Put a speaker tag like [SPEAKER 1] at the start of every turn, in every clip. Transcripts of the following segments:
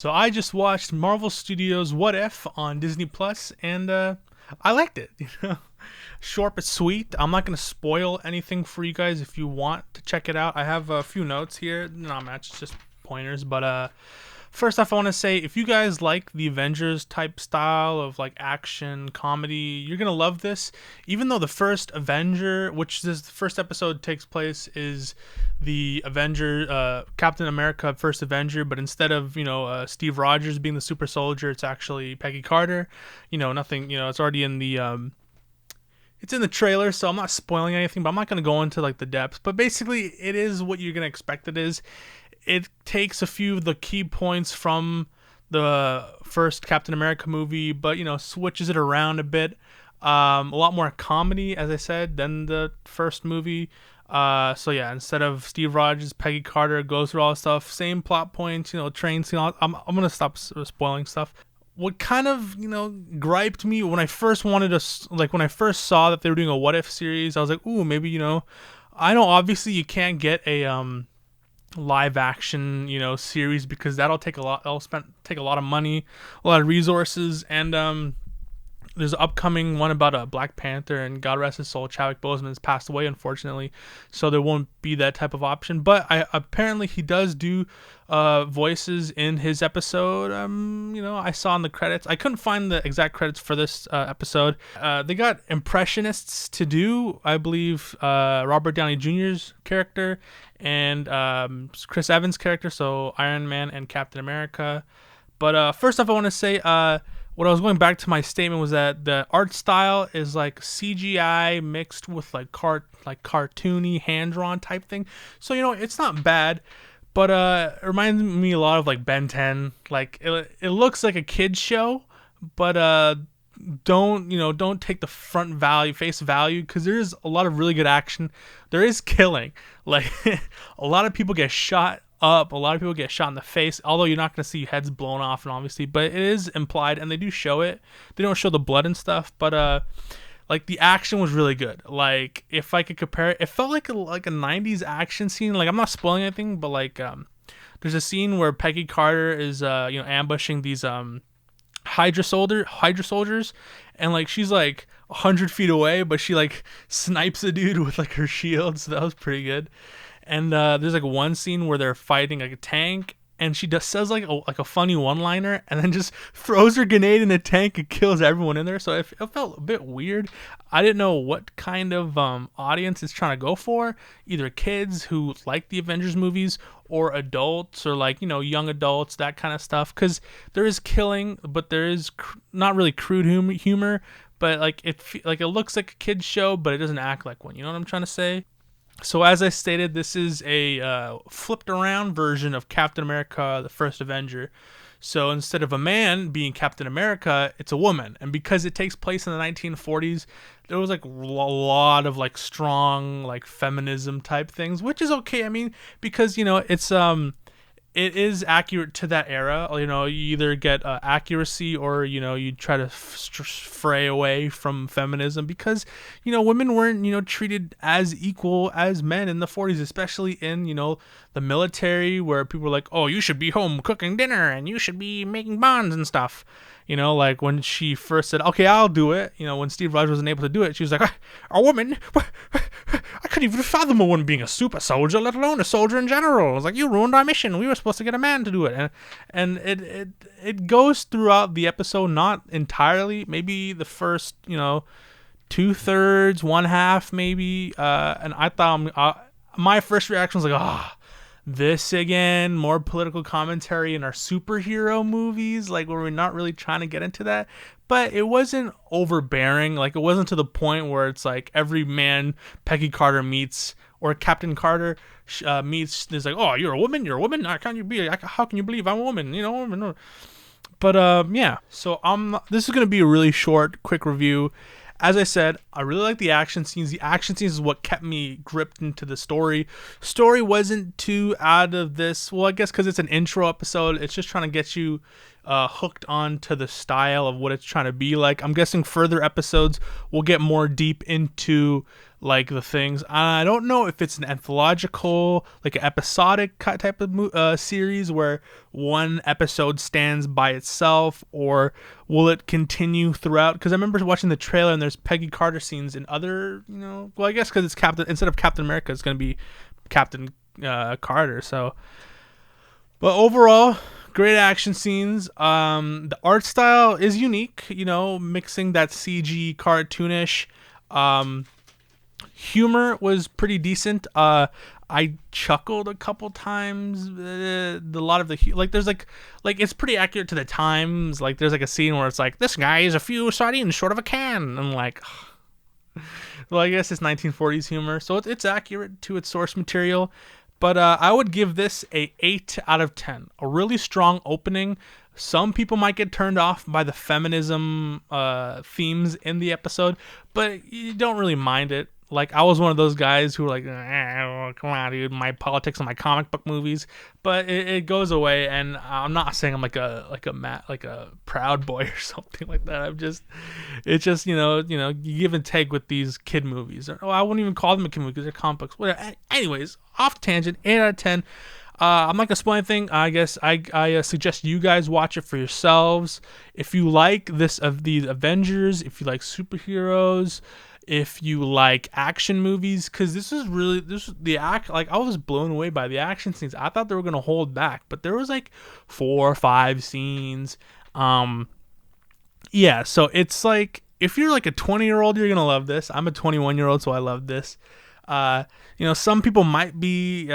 [SPEAKER 1] So I just watched Marvel Studios' What If on Disney Plus, and I liked it. Short but sweet. I'm not gonna spoil anything for you guys if you want to check it out. I have a few notes here, not much, just pointers. But first off, I want to say if you guys like the Avengers type style of like action comedy, you're gonna love this. Even though the first Avenger, which this the first episode takes place, is the Avenger, Captain America, first Avenger, but instead of Steve Rogers being the super soldier, it's actually Peggy Carter. Nothing. It's already in the it's in the trailer, so I'm not spoiling anything, but I'm not going to go into like the depths. But basically, it is what you're going to expect it is. It takes a few of the key points from the first Captain America movie, but switches it around a bit. A lot more comedy, as I said, than the first movie. So yeah, instead of Steve Rogers, Peggy Carter goes through all the stuff, same plot points, train scene. I'm gonna stop spoiling stuff. What kind of griped me when I first when I first saw that they were doing a What If series, I was like, ooh, maybe I know obviously you can't get a live action series because that'll take a lot of money, a lot of resources, and there's an upcoming one about a Black Panther, and God rest his soul, Chadwick Boseman has passed away, unfortunately, so there won't be that type of option. But apparently he does do voices in his episode. I saw in the credits. I couldn't find the exact credits for this episode. They got impressionists to do, I believe, Robert Downey Jr.'s character and Chris Evans' character, so Iron Man and Captain America. But first off, I want to say what I was going back to my statement was that the art style is like CGI mixed with like cartoony hand drawn type thing. So it's not bad, but it reminds me a lot of like Ben 10. Like it looks like a kids show, but don't take the face value, because there is a lot of really good action. There is killing. Like a lot of people get shot up, a lot of people get shot in the face, although you're not going to see heads blown off, and obviously, but it is implied, and they do show it. They don't show the blood and stuff, but like the action was really good. Like if I could compare it felt like a 90s action scene. Like I'm not spoiling anything, but like there's a scene where Peggy Carter is ambushing these Hydra soldiers, and like she's like 100 feet away, but she like snipes a dude with like her shield, so that was pretty good. And there's like one scene where they're fighting like a tank, and she just says like a funny one-liner, and then just throws her grenade in the tank and kills everyone in there. So it felt a bit weird. I didn't know what kind of audience it's trying to go for. Either kids who like the Avengers movies, or adults, or like young adults, that kind of stuff. Because there is killing, but there is not really crude humor. But like it looks like a kids show, but it doesn't act like one. You know what I'm trying to say? So as I stated, this is a flipped around version of Captain America, the first Avenger. So instead of a man being Captain America, it's a woman. And because it takes place in the 1940s, there was like a lot of like strong like feminism type things, which is okay. I mean, because it is accurate to that era. You either get accuracy, or you try to fray away from feminism, because women weren't treated as equal as men in the 40s, especially in the military, where people were like, oh, you should be home cooking dinner, and you should be making bonds and stuff. Like when she first said, okay, I'll do it, when Steve Rogers wasn't able to do it, she was like, a woman? I couldn't even fathom a woman being a super soldier, let alone a soldier in general. I was like, you ruined our mission. We were supposed to get a man to do it. And it goes throughout the episode, not entirely, maybe the first, 2/3, one half, maybe. And I thought, my first reaction was like, this again, more political commentary in our superhero movies, like where we're not really trying to get into that. But it wasn't overbearing. Like it wasn't to the point where it's like every man Peggy Carter meets, or Captain Carter meets, there's like, oh, you're a woman. How can you believe I'm a woman? But yeah. So this is gonna be a really short, quick review. As I said, I really like the action scenes. The action scenes is what kept me gripped into the story. Story wasn't too out of this. Well, I guess because it's an intro episode, it's just trying to get you hooked on to the style of what it's trying to be like. I'm guessing further episodes will get more deep into like the things. I don't know if it's an anthological, like an episodic type of series where one episode stands by itself, or will it continue throughout? Because I remember watching the trailer and there's Peggy Carter scenes in other, well, I guess because it's Captain, instead of Captain America, it's going to be Captain Carter. So, but overall, great action scenes. The art style is unique, mixing that CG cartoonish. Humor was pretty decent. I chuckled a couple times. A lot of the there's like it's pretty accurate to the times. Like there's like a scene where it's like, this guy is a few sardines short of a can. I'm like, well, I guess it's 1940s humor, so it's accurate to its source material. But I would give this a 8 out of 10. A really strong opening. Some people might get turned off by the feminism themes in the episode, but you don't really mind it. Like, I was one of those guys who were like, come on, dude, my politics and my comic book movies. But it goes away, and I'm not saying I'm like a proud boy or something like that. It's just you give and take with these kid movies. Or, I wouldn't even call them a kid movie because they're comic books. Whatever. Anyways, off tangent, 8 out of 10. I'm not gonna spoil anything. I guess I suggest you guys watch it for yourselves. If you like this of the Avengers, if you like superheroes, if you like action movies, because I was blown away by the action scenes. I thought they were gonna hold back, but there was like 4 or 5 scenes. Yeah, so it's like, if you're like a 20-year-old, you're gonna love this. I'm a 21-year-old, so I love this. Some people might be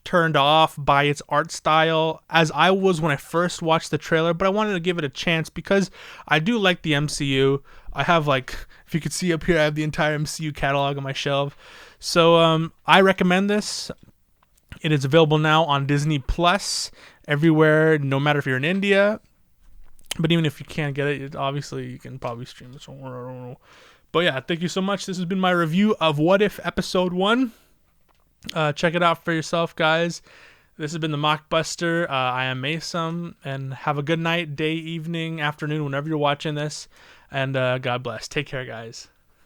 [SPEAKER 1] turned off by its art style, as I was when I first watched the trailer, but I wanted to give it a chance because I do like the MCU. I have, like, if you could see up here, I have the entire MCU catalog on my shelf. So I recommend this. It is available now on Disney Plus everywhere, no matter if you're in India. But even if you can't get it, obviously you can probably stream it somewhere. I don't know. But yeah, thank you so much. This has been my review of What If Episode 1. Check it out for yourself, guys. This has been the Mockbuster. I am Mason, and have a good night, day, evening, afternoon, whenever you're watching this. And God bless. Take care, guys.